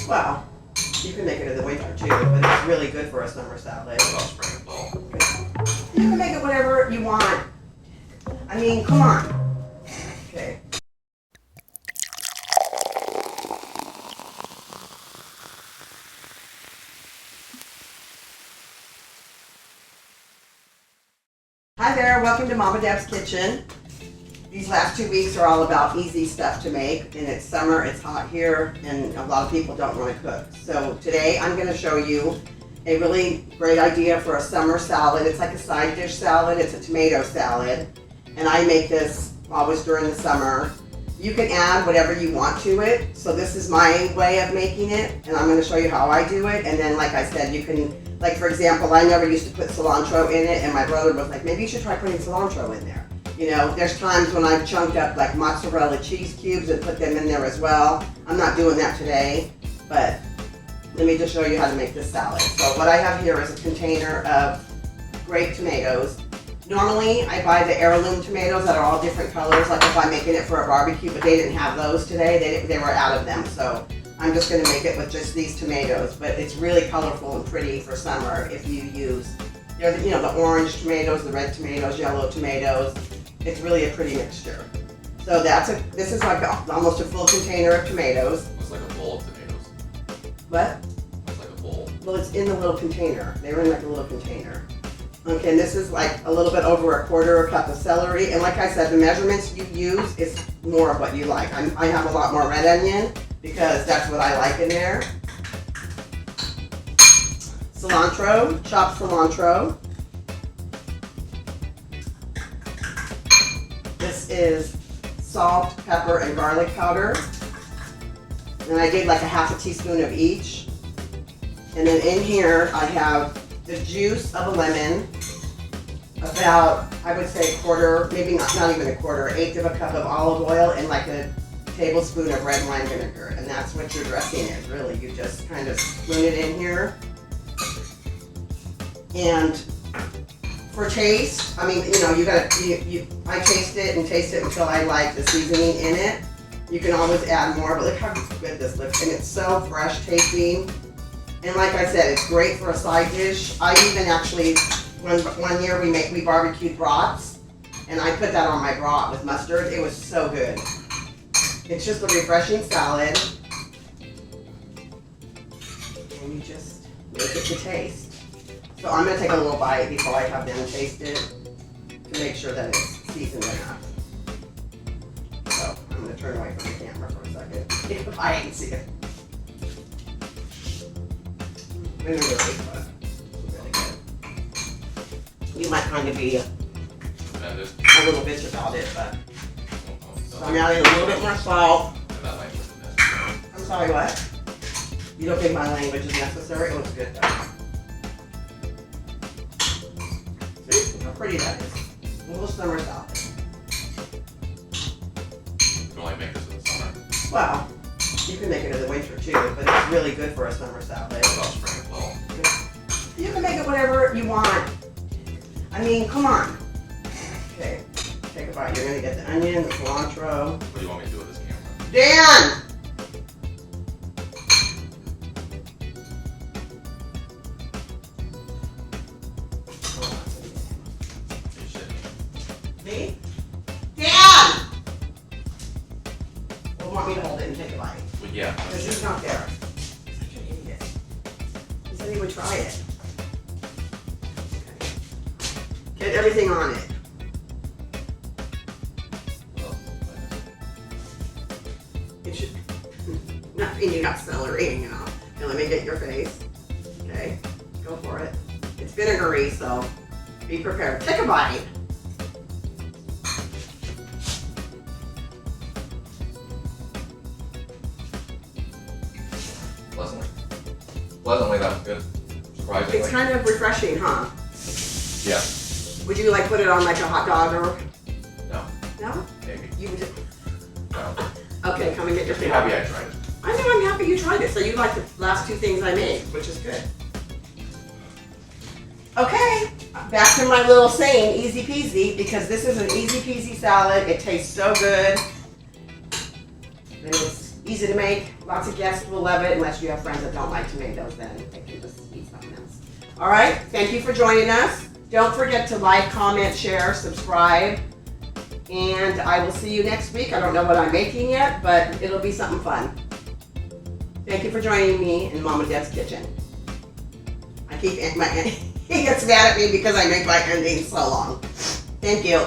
Well, you can make it in the winter too, but it's really good for a summer salad. What about spring and fall? You can make it whatever you want. I mean, come on. Okay. Hi there, welcome to Mama Deb's Kitchen. These last 2 weeks are all about easy stuff to make, and it's summer, it's hot here, and a lot of people don't want to cook. So today I'm going to show you a really great idea for a summer salad. It's like a side dish salad, it's a tomato salad, and I make this always during the summer. You can add whatever you want to it, so this is my way of making it, and I'm going to show you how I do it, and then like I said, you can, like for example, I never used to put cilantro in it, and my brother was like, maybe you should try putting cilantro in there. You know, there's times when I've chunked up like mozzarella cheese cubes and put them in there as well. I'm not doing that today, but let me just show you how to make this salad. So what I have here is a container of grape tomatoes. Normally, I buy the heirloom tomatoes that are all different colors, like if I'm making it for a barbecue, but they didn't have those today. They were out of them, so I'm just going to make it with just these tomatoes. But it's really colorful and pretty for summer if you use, you know, the orange tomatoes, the red tomatoes, yellow tomatoes. It's really a pretty mixture. So this is like almost a full container of tomatoes. It's like a bowl of tomatoes. What? It's like a bowl. Well, it's in the little container. They were in like a little container. Okay, and this is like a little bit over a quarter cup of celery. And like I said, the measurements you use is more of what you like. I have a lot more red onion because that's what I like in there. Cilantro, chopped cilantro. This is salt, pepper, and garlic powder. And I did like a half a teaspoon of each. And then in here I have the juice of a lemon, about, I would say a quarter, maybe not even a quarter, an eighth of a cup of olive oil, and like a tablespoon of red wine vinegar. And that's what your dressing is, really. You just kind of spoon it in here. And for taste, I mean, you know, I taste it until I like the seasoning in it. You can always add more, but look how good this looks. And it's so fresh tasting. And like I said, it's great for a side dish. I even actually, one year we barbecued brats, and I put that on my brat with mustard. It was so good. It's just a refreshing salad. And you just make it to taste. So I'm going to take a little bite before I have them taste it to make sure that it's seasoned enough. So I'm going to turn away from the camera for a second if I can see it. Really good. Really good. You might kind of be a little bitch about it, but so I'm adding a little bit more salt. I'm sorry, what? You don't think my language is necessary? It looks good though. See how pretty that is. A little summer salad. You can only make this in the summer. Well, you can make it in the winter too, but it's really good for a summer salad. What about spring and fall? You can make it whatever you want. I mean, come on. Okay, take a bite. You're gonna get the onion, the cilantro. What do you want me to do with this camera? Dan! Me? Dan! Well, want me to hold it and take a bite? Well, yeah. Because he's not there. Such an idiot. He said he would try it. Okay. Get everything on it. It should. Nothing. You got celery, you know. Okay, let me get your face. Okay, go for it. It's vinegary, so be prepared. Take a bite. Pleasantly, that was good. Surprisingly. It's kind of refreshing, huh? Yeah. Would you like put it on like a hot dog or? No. No? Maybe. You would just. No. Okay, come and get your Just be food. happy I tried it. I know, I'm happy you tried it. So you like the last two things I made, which is good. Okay, back to my little saying, easy peasy, because this is an easy peasy salad. It tastes so good. And it's easy to make. lots of guests will love it, unless you have friends that don't like tomatoes, then they can just eat something else. All right, thank you for joining us. Don't forget to like, comment, share, subscribe, and I will see you next week. I don't know what I'm making yet, but it'll be something fun. Thank you for joining me in Mama Deb's kitchen. He gets mad at me because I make my endings so long. Thank you.